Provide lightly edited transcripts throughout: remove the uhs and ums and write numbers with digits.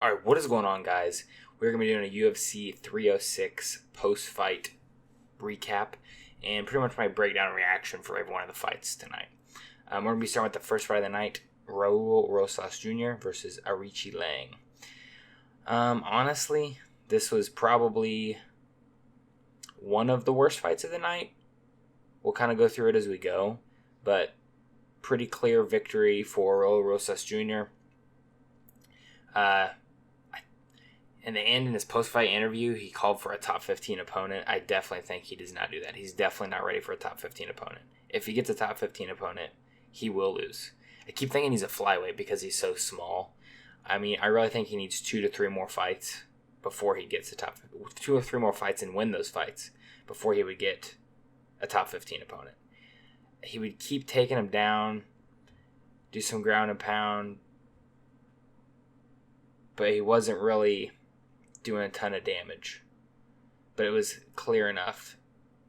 Alright, what is going on, guys? We're going to be doing a UFC 306 post-fight recap and pretty much my breakdown and reaction for every one of the fights tonight. We're going to be starting with the first fight of the night, Raul Rosas Jr. versus Arichi Lang. Honestly, this was probably one of the worst fights of the night. We'll kind of go through it as we go, but pretty clear victory for Raul Rosas Jr. In the end, in his post-fight interview, he called for a top 15 opponent. I definitely think he does not do that. He's definitely not ready for a top 15 opponent. If he gets a top 15 opponent, he will lose. I keep thinking he's a flyweight because he's so small. I mean, I really think he needs 2 to 3 more fights before he gets a top 2 or 3 more fights and win those fights before he would get a top 15 opponent. He would keep taking him down, do some ground and pound, but he wasn't really doing a ton of damage. But it was clear enough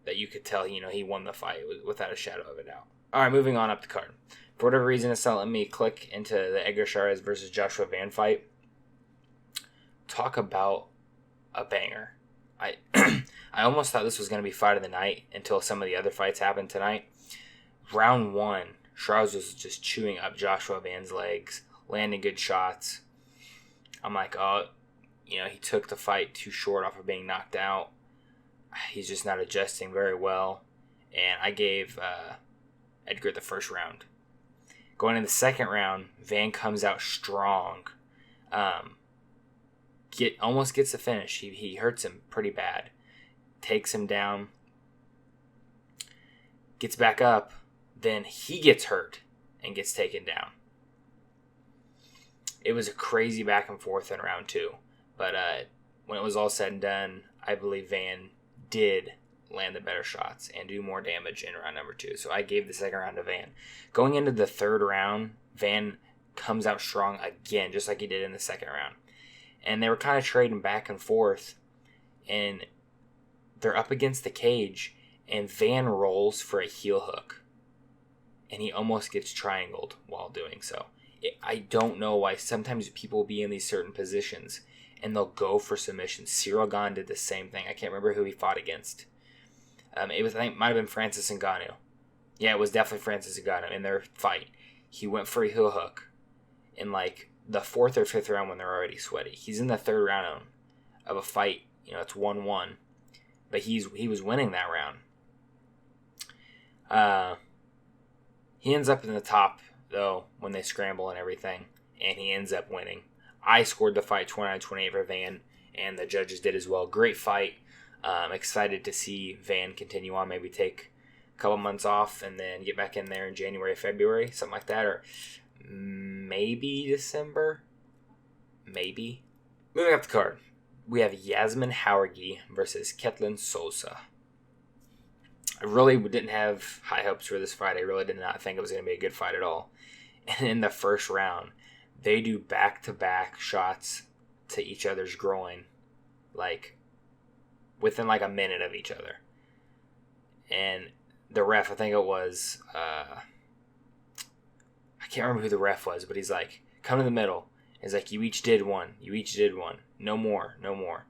that you could tell, he won the fight without a shadow of a doubt. All right, moving on up the card. For whatever reason, it's not letting me click into the Edgar versus Joshua Van fight. Talk about a banger. I almost thought this was going to be fight of the night until some of the other fights happened tonight. Round 1, Charles was just chewing up Joshua Van's legs, landing good shots. I'm like, he took the fight too short off of being knocked out. He's just not adjusting very well. And I gave Edgar the first round. Going in the second round, Van comes out strong. Almost gets the finish. He hurts him pretty bad. Takes him down. Gets back up. Then he gets hurt and gets taken down. It was a crazy back and forth in round 2. But when it was all said and done, I believe Van did land the better shots and do more damage in round number 2. So I gave the second round to Van. Going into the third round, Van comes out strong again, just like he did in the second round. And they were kind of trading back and forth. And they're up against the cage, and Van rolls for a heel hook. And he almost gets triangled while doing so. I don't know why. Sometimes people will be in these certain positions and they'll go for submission. Cyril Gane did the same thing. I can't remember who he fought against. I think it might have been Francis Ngannou. Yeah, it was definitely Francis Ngannou in their fight. He went for a heel hook in like the 4th or 5th round when they're already sweaty. He's in the 3rd round of a fight. It's 1-1. But he was winning that round. He ends up in the top, though, when they scramble and everything, and he ends up winning. I scored the fight 29-28 for Van, and the judges did as well. Great fight. Excited to see Van continue on, maybe take a couple months off and then get back in there in January, February, something like that, or maybe December. Maybe. Moving up the card, we have Yasmin Howardi versus Ketlin Sosa. I really didn't have high hopes for this fight. I really did not think it was going to be a good fight at all. And in the first round, they do back-to-back shots to each other's groin, like within like a minute of each other. And the ref, I think it was, I can't remember who the ref was, but he's like, come to the middle. He's like, you each did one. You each did one. No more. No more.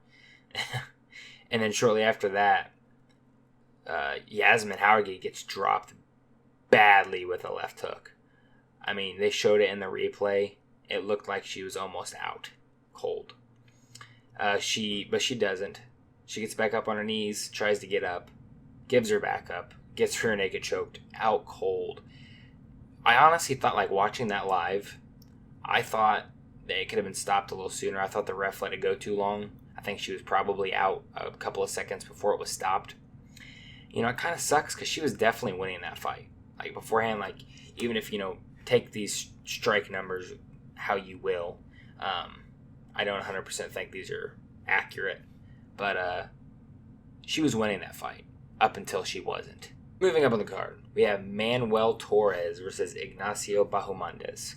And then shortly after that, Yasmin Howardi gets dropped badly with a left hook. I mean, they showed it in the replay. It looked like she was almost out cold. But she doesn't. She gets back up on her knees, tries to get up, gives her back up, gets rear naked choked, out cold. I honestly thought, like, watching that live, I thought that it could have been stopped a little sooner. I thought the ref let it go too long. I think she was probably out a couple of seconds before it was stopped. It kind of sucks because she was definitely winning that fight. Like, beforehand, like, even if, take these strike numbers how you will. I don't 100% think these are accurate. But she was winning that fight up until she wasn't. Moving up on the card, we have Manuel Torres versus Ignacio Bahamondes.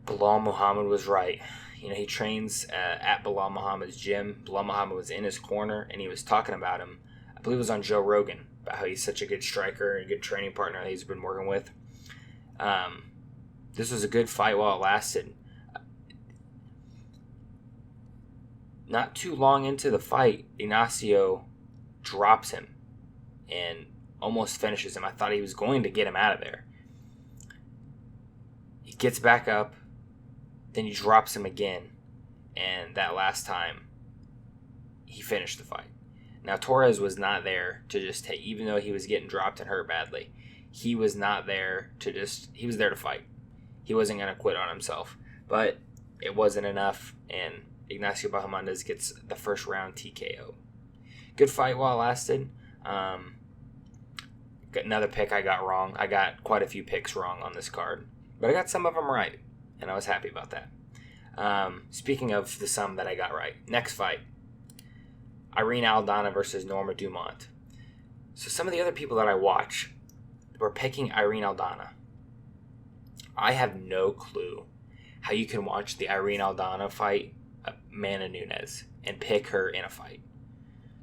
Bilal Muhammad was right. He trains at Bilal Muhammad's gym. Bilal Muhammad was in his corner, and he was talking about him. I believe it was on Joe Rogan, about how he's such a good striker and a good training partner that he's been working with. This was a good fight while it lasted. not too long into the fight, Ignacio drops him and almost finishes him. I thought he was going to get him out of there. He gets back up, then he drops him again, and that last time, he finished the fight. Now, Torres was not there to just take, even though he was getting dropped and hurt badly, he was not there to just, he was there to fight. He wasn't going to quit on himself. But it wasn't enough, and Ignacio Bahamondes gets the first round TKO. Good fight while it lasted. Another pick I got wrong. I got quite a few picks wrong on this card, but I got some of them right, and I was happy about that. Speaking of the some that I got right, next fight, Irene Aldana versus Norma Dumont. So some of the other people that I watch were picking Irene Aldana. I have no clue how you can watch the Irene Aldana fight Amanda Nunes and pick her in a fight.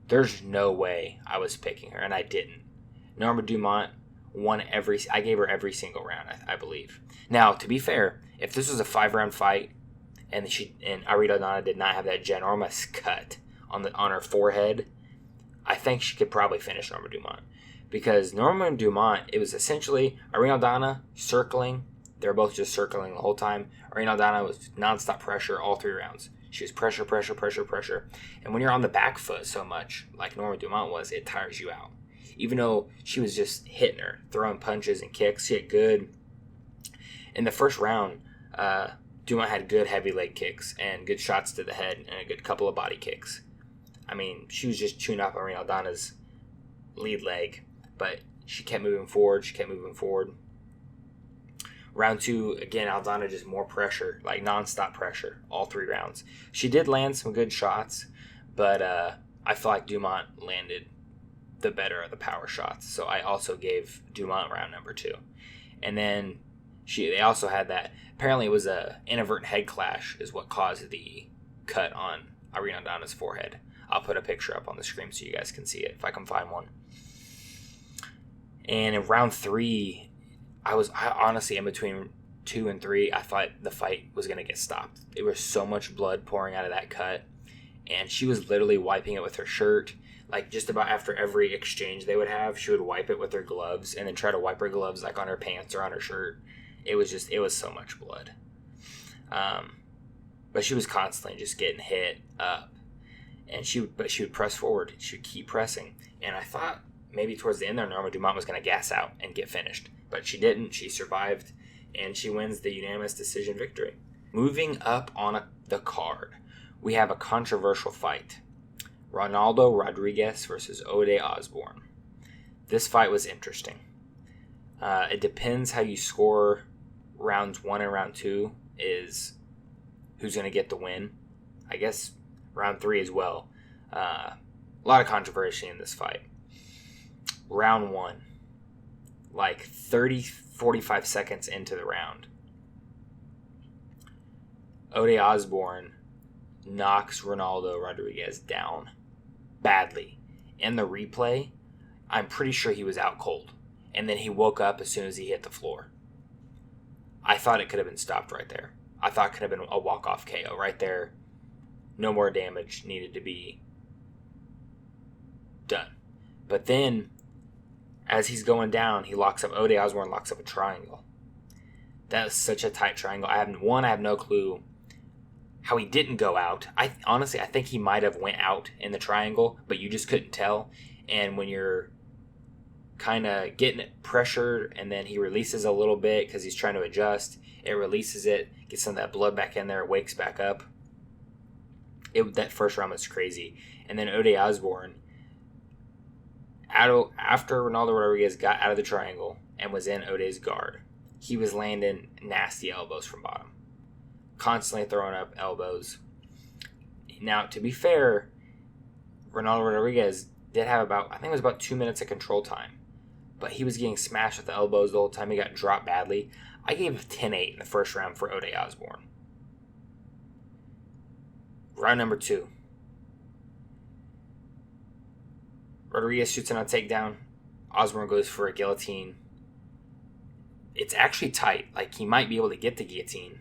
There's no way I was picking her, and I didn't. Norma Dumont won I gave her every single round, I believe. Now, to be fair, if this was a 5-round fight and Irene Aldana did not have that ginormous cut on her forehead, I think she could probably finish Norma Dumont. Because Norma Dumont, it was essentially Irene Aldana circling. They were both just circling the whole time. Irene Aldana was nonstop pressure all 3 rounds. She was pressure. And when you're on the back foot so much, like Norma Dumont was, it tires you out. Even though she was just hitting her, throwing punches and kicks, she had good. In the first round, Dumont had good heavy leg kicks and good shots to the head and a good couple of body kicks. I mean, she was just chewing up Irene Aldana's lead leg, but she kept moving forward. Round 2, again, Aldana just more pressure, like nonstop pressure, all 3 rounds. She did land some good shots, but I feel like Dumont landed the better of the power shots. So I also gave Dumont round number 2. And then they also had that, apparently it was a inadvertent head clash is what caused the cut on Irene Aldana's forehead. I'll put a picture up on the screen so you guys can see it if I can find one. And in round 3, I honestly, in between 2 and 3, I thought the fight was going to get stopped. There was so much blood pouring out of that cut, and she was literally wiping it with her shirt. Like, just about after every exchange they would have, she would wipe it with her gloves and then try to wipe her gloves, like, on her pants or on her shirt. It was so much blood. But she was constantly just getting hit up. And she would press forward. She would keep pressing. And I thought maybe towards the end there, Norma Dumont was going to gas out and get finished. But she didn't. She survived, and she wins the unanimous decision victory. Moving up on the card, we have a controversial fight. Ronaldo Rodriguez versus Ode Osborne. This fight was interesting. It depends how you score rounds 1 and round 2 is who's going to get the win. I guess round 3 as well. A lot of controversy in this fight. Round 1. Like 45 seconds into the round, Ode Osborne knocks Ronaldo Rodriguez down badly. In the replay, I'm pretty sure he was out cold. And then he woke up as soon as he hit the floor. I thought it could have been stopped right there. I thought it could have been a walk-off KO right there. No more damage needed to be done. But then, as he's going down, Ode Osborne locks up a triangle. That was such a tight triangle. I have no clue how he didn't go out. Honestly, I think he might have went out in the triangle, but you just couldn't tell. And when you're kind of getting it pressured, and then he releases a little bit because he's trying to adjust, it releases it, gets some of that blood back in there, it wakes back up. That first round was crazy. And then Ode Osborne, after Ronaldo Rodriguez got out of the triangle and was in Ode's guard, he was landing nasty elbows from bottom. Constantly throwing up elbows. Now, to be fair, Ronaldo Rodriguez did have about 2 minutes of control time. But he was getting smashed with the elbows the whole time. He got dropped badly. I gave 10-8 in the first round for Ode Osborne. Round number 2. Rodriguez shoots in on a takedown. Osborne goes for a guillotine. It's actually tight. Like, he might be able to get the guillotine.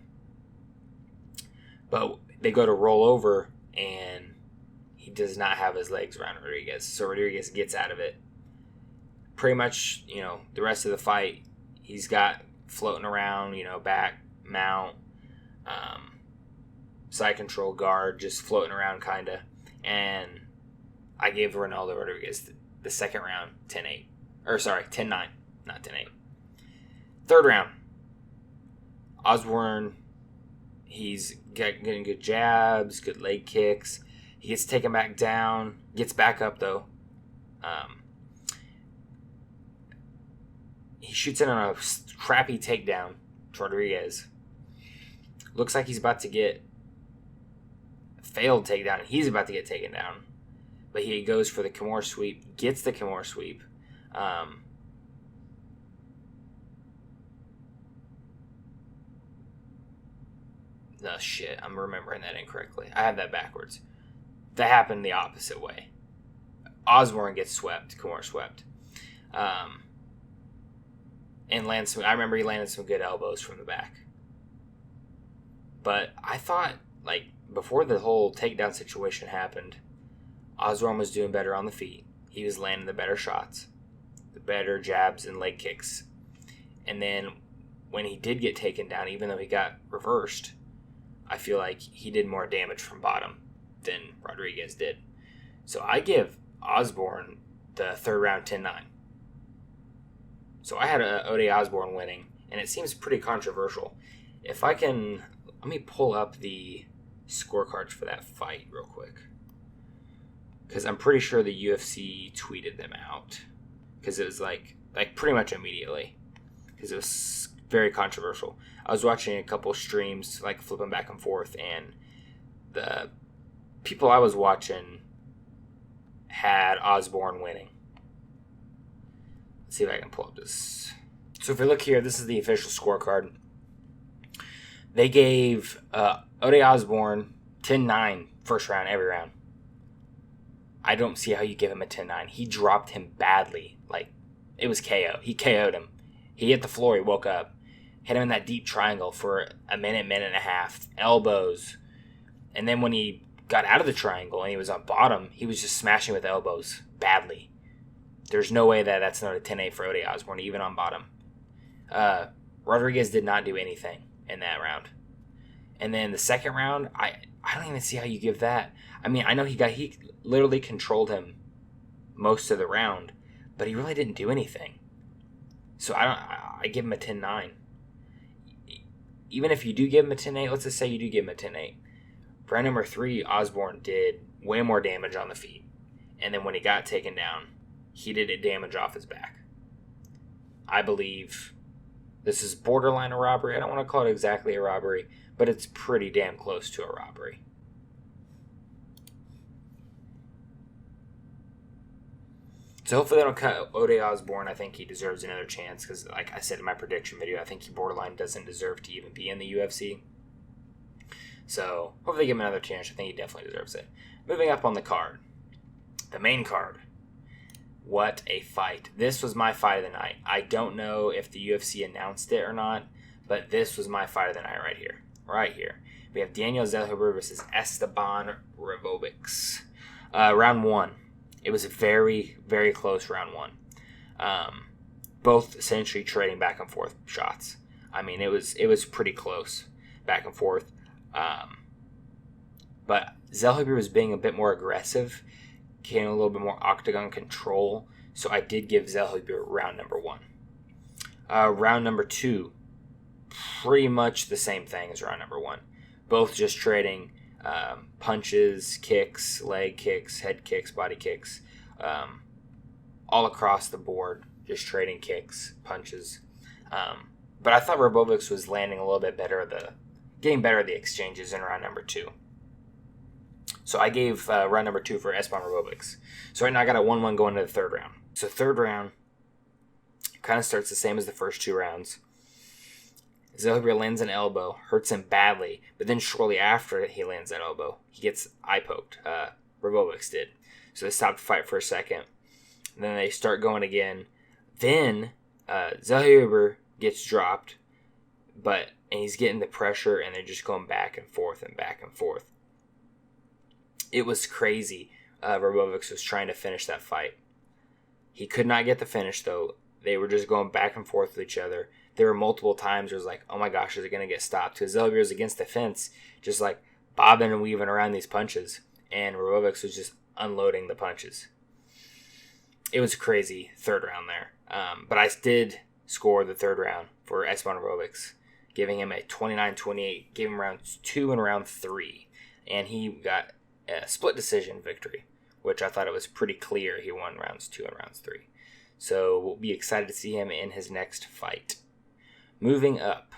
But they go to roll over, and he does not have his legs around Rodriguez. So Rodriguez gets out of it. Pretty much, the rest of the fight, he's got floating around, back, mount, side control, guard, just floating around kind of. And I gave Ronaldo Rodriguez the second round 10-8. Or sorry, 10-9, not 10-8. Third round, Osborne, he's getting good jabs, good leg kicks. He gets taken back down, gets back up though. He shoots in on a crappy takedown to Rodriguez. Looks like he's about to get a failed takedown. He's about to get taken down. But he goes for the Kimura sweep, gets the Kimura sweep. No, shit, I'm remembering that incorrectly. I have that backwards. That happened the opposite way. Osborne gets swept, Kimura swept. And lands I remember he landed some good elbows from the back. But I thought, before the whole takedown situation happened, Osborne was doing better on the feet. He was landing the better shots, the better jabs and leg kicks. And then when he did get taken down, even though he got reversed, I feel like he did more damage from bottom than Rodriguez did. So I give Osborne the third round 10-9. So I had Ode Osborne winning, and it seems pretty controversial. If I can, let me pull up the scorecards for that fight real quick. Because I'm pretty sure the UFC tweeted them out. Because it was like pretty much immediately. Because it was very controversial. I was watching a couple streams, flipping back and forth, and the people I was watching had Osborne winning. Let's see if I can pull up this. So if we look here, this is the official scorecard. They gave Ode Osborne 10-9 first round, every round. I don't see how you give him a 10-9. He dropped him badly. It was KO. He KO'd him. He hit the floor. He woke up. Hit him in that deep triangle for a minute and a half. Elbows. And then when he got out of the triangle and he was on bottom, he was just smashing with elbows badly. There's no way that's not a 10-8 for Ode Osborne, even on bottom. Rodriguez did not do anything in that round. And then the second round, I don't even see how you give that. I mean, I know he literally controlled him most of the round, but he really didn't do anything. So I give him a 10-9. Even if you do give him a 10-8, let's just say you do give him a 10-8. Round number 3, Osborne did way more damage on the feet. And then when he got taken down, he did damage off his back. I believe this is borderline a robbery. I don't want to call it exactly a robbery, but it's pretty damn close to a robbery. So hopefully they don't cut Ode Osborne. I think he deserves another chance because, like I said in my prediction video, I think he borderline doesn't deserve to even be in the UFC. So hopefully they give him another chance. I think he definitely deserves it. Moving up on the card. The main card. What a fight. This was my fight of the night. I don't know if the UFC announced it or not, but this was my fight of the night right here. Right here. We have Daniel Zellhuber versus Esteban Ribovics. Round 1. It was a very, very close round 1. Both essentially trading back and forth shots. I mean, it was pretty close back and forth. But Zellhuber was being a bit more aggressive, getting a little bit more octagon control. So I did give Zellhuber round number 1. Round number 2, pretty much the same thing as round number 1. Both just trading punches, kicks, leg kicks, head kicks, body kicks, all across the board, just trading kicks, punches. But I thought Ribovics was landing a little bit better, getting better at the exchanges in round number 2. So I gave round number 2 for Esteban Ribovics. So right now I got a 1-1 going into the third round. So third round kind of starts the same as the first 2 rounds. Zellhuber lands an elbow, hurts him badly, but then shortly after he lands that elbow, he gets eye poked. Ribovics did. So they stopped the fight for a second. And then they start going again. Then Zellhuber gets dropped, and he's getting the pressure, and they're just going back and forth and back and forth. It was crazy. Robovics was trying to finish that fight. He could not get the finish, though. They were just going back and forth with each other. There were multiple times where it was like, oh my gosh, is it going to get stopped? Because Zellier was against the fence, just like bobbing and weaving around these punches. And Robovics was just unloading the punches. It was crazy third round there. But I did score the third round for Esteban Robovics, giving him a 29-28, gave him round 2 and round 3. And he got a split decision victory, which I thought it was pretty clear he won rounds 2 and rounds 3. So we'll be excited to see him in his next fight. Moving up,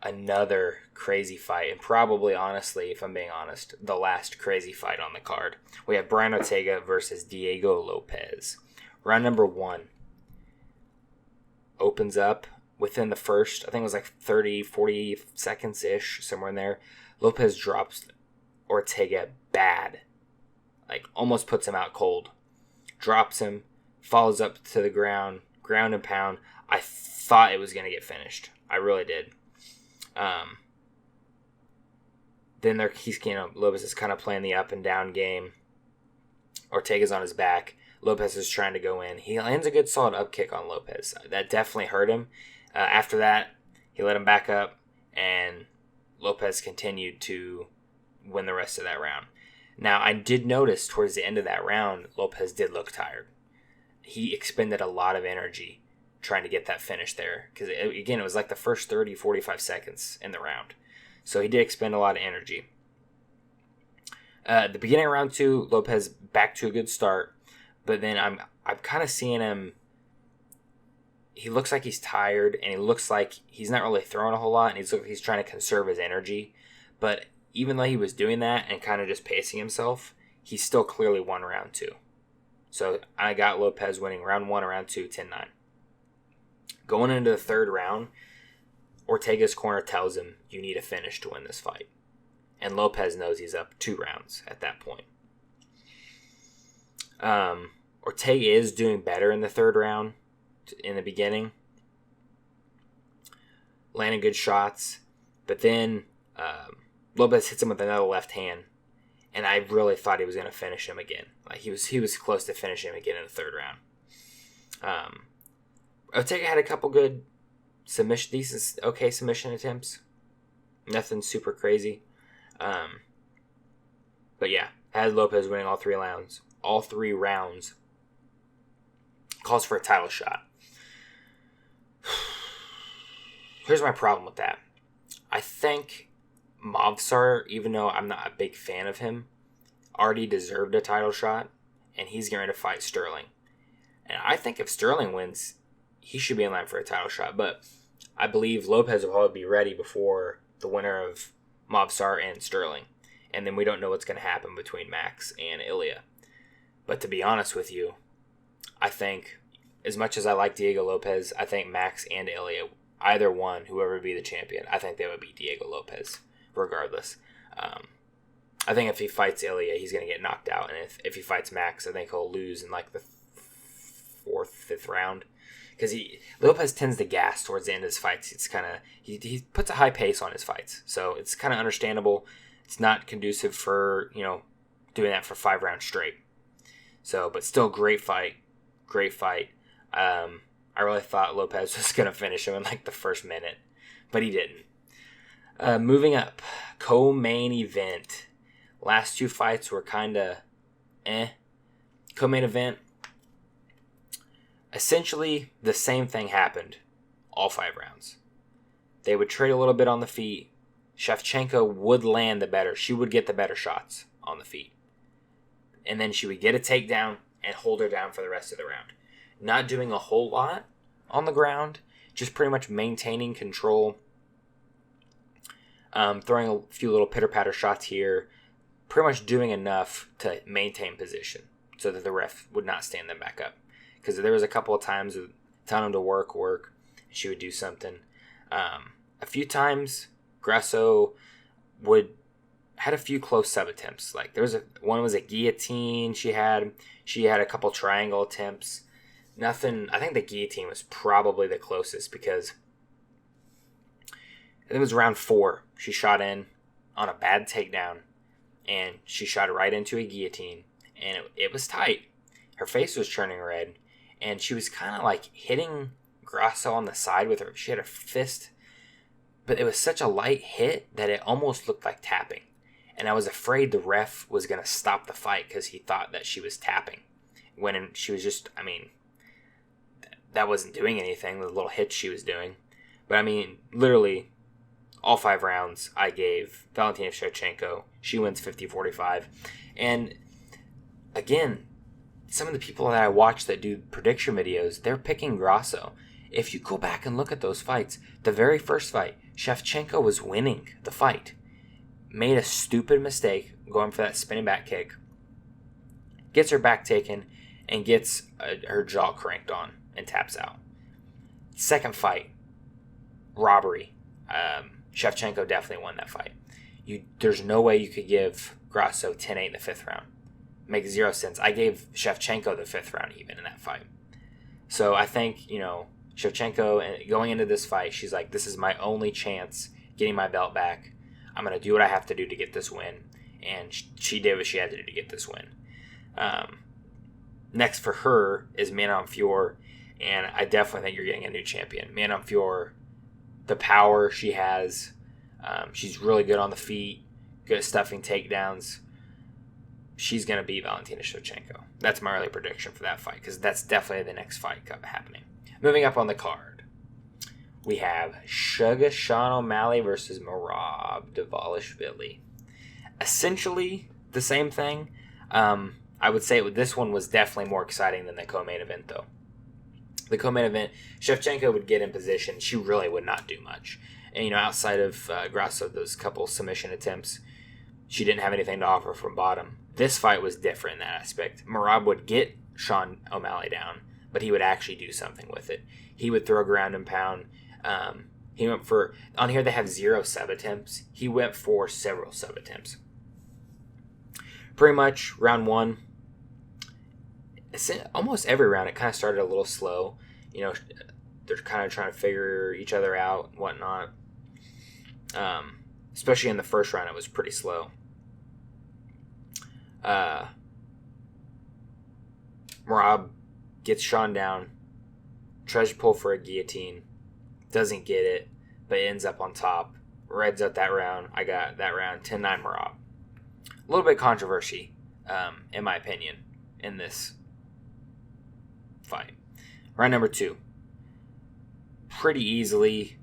another crazy fight, and probably, honestly, if I'm being honest, the last crazy fight on the card. We have Brian Ortega versus Diego Lopez. Round number 1 opens up within the first, I think it was like 30, 40 seconds-ish, somewhere in there. Lopez drops Ortega bad, like almost puts him out cold. Drops him, follows up to the ground and pound. I thought it was going to get finished. I really did. Then Lopez is kind of playing the up and down game. Ortega's on his back. Lopez is trying to go in. He lands a good solid up kick on Lopez. That definitely hurt him. After that, he let him back up, and Lopez continued to win the rest of that round. Now, I did notice towards the end of that round, Lopez did look tired. He expended a lot of energy trying to get that finish there. Because, again, it was like the first 30, 45 seconds in the round. So he did expend a lot of energy. At the beginning of round 2, Lopez back to a good start. But then I'm kind of seeing him. He looks like he's tired, and he looks like he's not really throwing a whole lot, and he's trying to conserve his energy. But even though he was doing that and kind of just pacing himself, he still clearly won round 2. So I got Lopez winning round 1 and round 2, 10-9. Going into the third round, Ortega's corner tells him, you need a finish to win this fight. And Lopez knows he's up 2 rounds at that point. Ortega is doing better in the third round in the beginning. Landing good shots. But then Lopez hits him with another left hand. And I really thought he was going to finish him again. Like he was close to finishing him again in the third round. Ortega had a couple good submission attempts. Nothing super crazy. But yeah, had Lopez winning all 3 rounds. All 3 rounds. Calls for a title shot. Here's my problem with that. I think Movsar, even though I'm not a big fan of him, already deserved a title shot, and he's going to fight Sterling. And I think if Sterling wins, he should be in line for a title shot. But I believe Lopez will probably be ready before the winner of Movsar and Sterling. And then we don't know what's going to happen between Max and Ilya. But to be honest with you, I think, as much as I like Diego Lopez, I think Max and Ilya, either one, whoever would be the champion, I think they would be Diego Lopez, regardless. I think if he fights Ilya, he's going to get knocked out. And if he fights Max, I think he'll lose in like the 4th, 5th round. Because Lopez tends to gas towards the end of his fights. It's kind of, he puts a high pace on his fights. So it's kind of understandable. It's not conducive for, doing that for 5 rounds straight. So, but still great fight. Great fight. I really thought Lopez was going to finish him in like the first minute, but he didn't. Moving up, co-main event. Last 2 fights were kind of Co-main event. Essentially, the same thing happened all 5 rounds. They would trade a little bit on the feet. Shevchenko would land the better. She would get the better shots on the feet. And then she would get a takedown and hold her down for the rest of the round. Not doing a whole lot on the ground, just pretty much maintaining control. Throwing a few little pitter-patter shots here. Pretty much doing enough to maintain position so that the ref would not stand them back up. Because there was a couple of times telling them to work, she would do something. A few times, Grasso had a few close sub attempts. Like one was a guillotine she had a couple triangle attempts. Nothing. I think the guillotine was probably the closest because it was round 4. She shot in on a bad takedown and she shot right into a guillotine, and it was tight. Her face was turning red, and she was kind of like hitting Grasso on the side with her. She had a fist, but it was such a light hit that it almost looked like tapping. And I was afraid the ref was going to stop the fight because he thought that she was tapping. When she was just, that wasn't doing anything, the little hits she was doing. But literally, all 5 rounds I gave Valentina Shevchenko. She wins 50-45. And again, some of the people that I watch that do prediction videos, they're picking Grasso. If you go back and look at those fights, the very first fight, Shevchenko was winning the fight. Made a stupid mistake going for that spinning back kick. Gets her back taken and gets her jaw cranked on and taps out. Second fight, robbery. Shevchenko definitely won that fight. There's no way you could give Grasso 10-8 in the 5th round. Makes 0 sense. I gave Shevchenko the 5th round even in that fight. So I think, Shevchenko, going into this fight, she's like, this is my only chance getting my belt back. I'm going to do what I have to do to get this win. And she did what she had to do to get this win. Next for her is Manon Fior. And I definitely think you're getting a new champion. Manon Fior, the power she has. She's really good on the feet. Good at stuffing takedowns. She's going to beat Valentina Shevchenko. That's my early prediction for that fight. Because that's definitely the next fight happening. Moving up on the card. We have Sean O'Malley versus Merab Dvalishvili. Essentially the same thing. I would say this one was definitely more exciting than the co-main event, though. The co-main event, Shevchenko would get in position. She really would not do much. And, outside of Grasso, those couple submission attempts, she didn't have anything to offer from bottom. This fight was different in that aspect. Merab would get Sean O'Malley down, but he would actually do something with it. He would throw ground and pound. He went for, on here they have 0 sub attempts. He went for several sub attempts. Pretty much round 1, almost every round it kind of started a little slow. They're kind of trying to figure each other out and whatnot. Especially in the first round, it was pretty slow. Merab gets Sean down, tries to pull for a guillotine, doesn't get it, but ends up on top. Reds out that round. I got that round 10-9 Merab. A little bit controversy, in my opinion, in this fight. Round number 2. Pretty easily,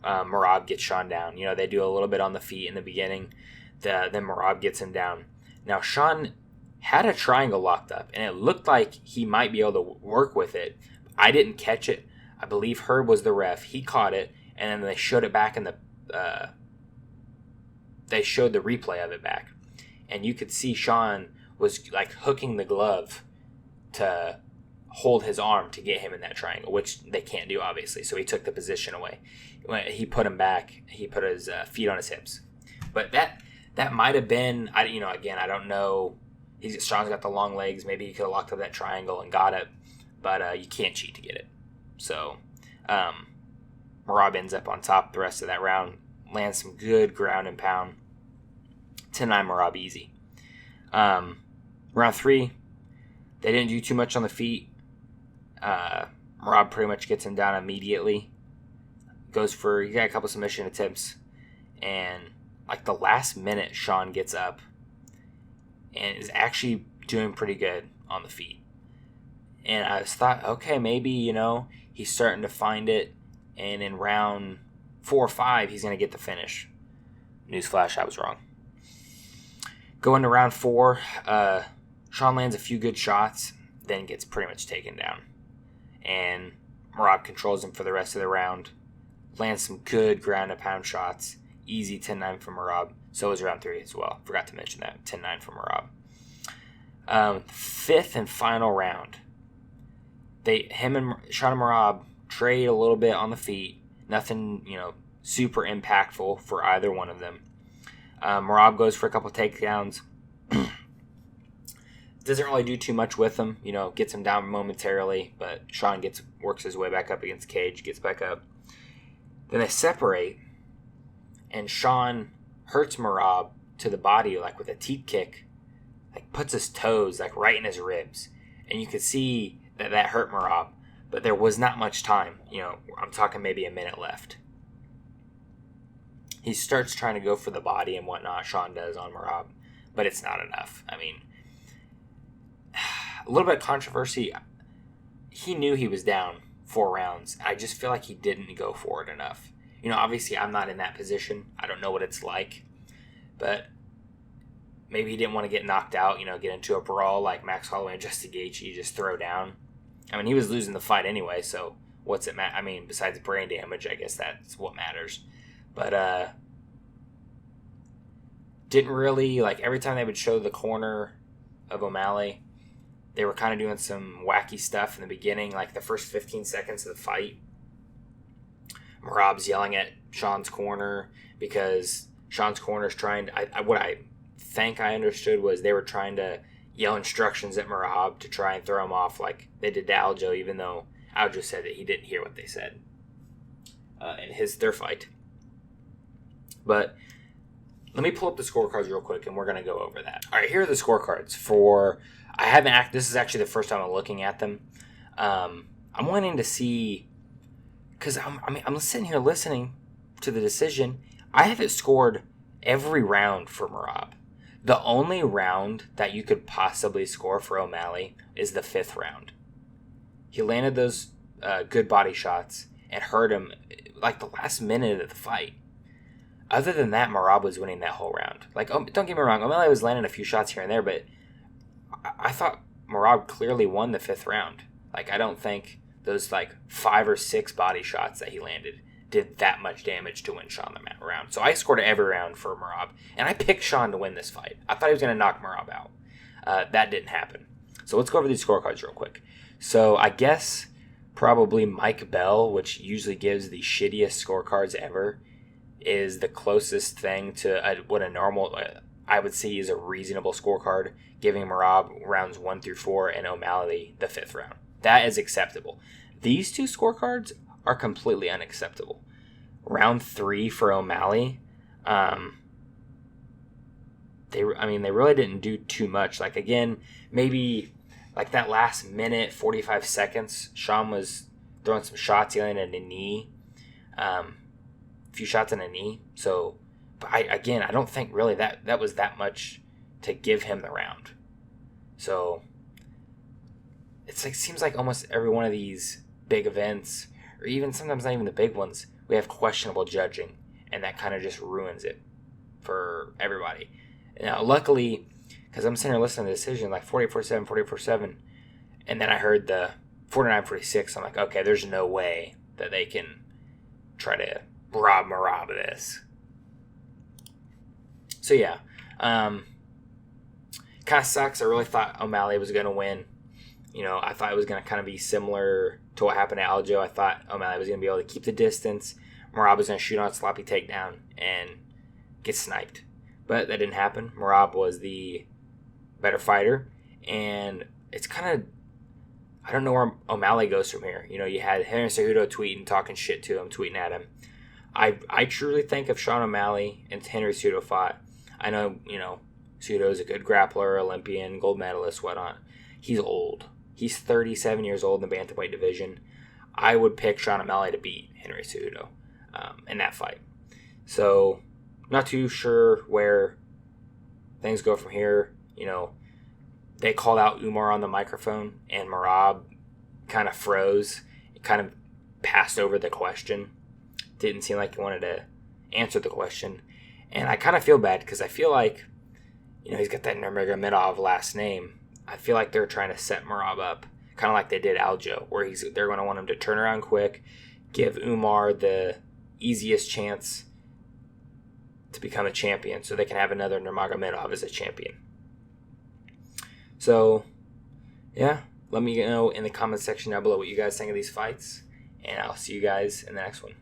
Merab gets Sean down. They do a little bit on the feet in the beginning. Then Merab gets him down. Now, Sean had a triangle locked up, and it looked like he might be able to work with it. I didn't catch it. I believe Herb was the ref. He caught it, and then they showed it back in the... they showed the replay of it back. And you could see Sean was like hooking the glove to hold his arm to get him in that triangle, which they can't do, obviously. So he took the position away. He put him back. He put his feet on his hips. But that might have been, again, I don't know. Sean's got the long legs. Maybe he could have locked up that triangle and got it. But you can't cheat to get it. So Merab ends up on top the rest of that round. Lands some good ground and pound. 10-9 Merab easy. Round 3, they didn't do too much on the feet. Merab pretty much gets him down immediately. He got a couple submission attempts. And like the last minute, Sean gets up and is actually doing pretty good on the feet. And I thought, okay, maybe, he's starting to find it. And in round 4 or 5, he's going to get the finish. Newsflash, I was wrong. Going to round 4, Sean lands a few good shots, then gets pretty much taken down. And Merab controls him for the rest of the round. Lands some good ground and pound shots. Easy 10-9 for Merab. So was round 3 as well. Forgot to mention that. 10-9 for Merab. 5th and final round. Him and Sean and Merab trade a little bit on the feet. Nothing, super impactful for either one of them. Merab goes for a couple takedowns. Doesn't really do too much with him. Gets him down momentarily. But Sean works his way back up against the cage. Gets back up. Then they separate. And Sean hurts Merab to the body, like with a teep kick, like puts his toes like right in his ribs. And you could see that hurt Merab. But there was not much time. I'm talking maybe a minute left. He starts trying to go for the body and whatnot, Sean does on Merab, but it's not enough. I mean, a little bit of controversy. He knew he was down 4 rounds. I just feel like he didn't go for it enough. Obviously I'm not in that position. I don't know what it's like. But maybe he didn't want to get knocked out, get into a brawl like Max Holloway and Justin Gaethje, just throw down. I mean, he was losing the fight anyway, so what's it matter? I mean, besides brain damage, I guess that's what matters. But didn't really, like, every time they would show the corner of O'Malley, they were kind of doing some wacky stuff in the beginning, like the first 15 seconds of the fight. Merab's yelling at Sean's corner because Sean's corner's trying to, what I think I understood was they were trying to yell instructions at Merab to try and throw him off like they did to Aljo, even though Aljo said that he didn't hear what they said in their fight. But let me pull up the scorecards real quick, and we're going to go over that. All right, here are the scorecards for. This is actually the first time I'm looking at them. I'm wanting to see, because I'm sitting here listening to the decision. I have it scored every round for Merab. The only round that you could possibly score for O'Malley is the 5th round. He landed those good body shots and hurt him like the last minute of the fight. Other than that, Merab was winning that whole round. Like, don't get me wrong, O'Malley was landing a few shots here and there, but I thought Merab clearly won the 5th round. Like, I don't think those 5 or 6 body shots that he landed did that much damage to win Sean the round. So I scored every round for Merab, and I picked Sean to win this fight. I thought he was going to knock Merab out. That didn't happen. So let's go over these scorecards real quick. So I guess probably Mike Bell, which usually gives the shittiest scorecards ever, is the closest thing to what a normal, I would see is a reasonable scorecard, giving Merab rounds 1 through 4 and O'Malley the 5th round. That is acceptable. These two scorecards are completely unacceptable. Round 3 for O'Malley, they really didn't do too much. Like, again, maybe like that last minute, 45 seconds, Sean was throwing some shots, he landed a knee, a few shots in a knee. So, but I don't think really that was that much to give him the round. So, seems like almost every one of these big events, or even sometimes not even the big ones, we have questionable judging, and that kind of just ruins it for everybody. Now, luckily, because I'm sitting here listening to the decision, like 48-47, 48-47, and then I heard the 49-46, I'm like, okay, there's no way that they can try to rob Merab of this. So, yeah. Kind of sucks. I really thought O'Malley was going to win. I thought it was going to kind of be similar to what happened to Aljo. I thought O'Malley was going to be able to keep the distance. Merab was going to shoot on a sloppy takedown and get sniped. But that didn't happen. Merab was the better fighter. And it's kind of, I don't know where O'Malley goes from here. You had Henry Cejudo tweeting, talking shit to him, tweeting at him. I truly think if Sean O'Malley and Henry Cejudo fought, I know, Cejudo is a good grappler, Olympian, gold medalist, whatnot. He's old. He's 37 years old in the bantamweight division. I would pick Sean O'Malley to beat Henry Cejudo in that fight. So, not too sure where things go from here. They called out Umar on the microphone, and Merab kind of froze. It kind of passed over the question. Didn't seem like he wanted to answer the question. And I kind of feel bad because I feel like, he's got that Nurmagomedov last name. I feel like they're trying to set Merab up, kind of like they did Aljo, where they're going to want him to turn around quick, give Umar the easiest chance to become a champion, so they can have another Nurmagomedov as a champion. So, yeah, let me know in the comment section down below what you guys think of these fights, and I'll see you guys in the next one.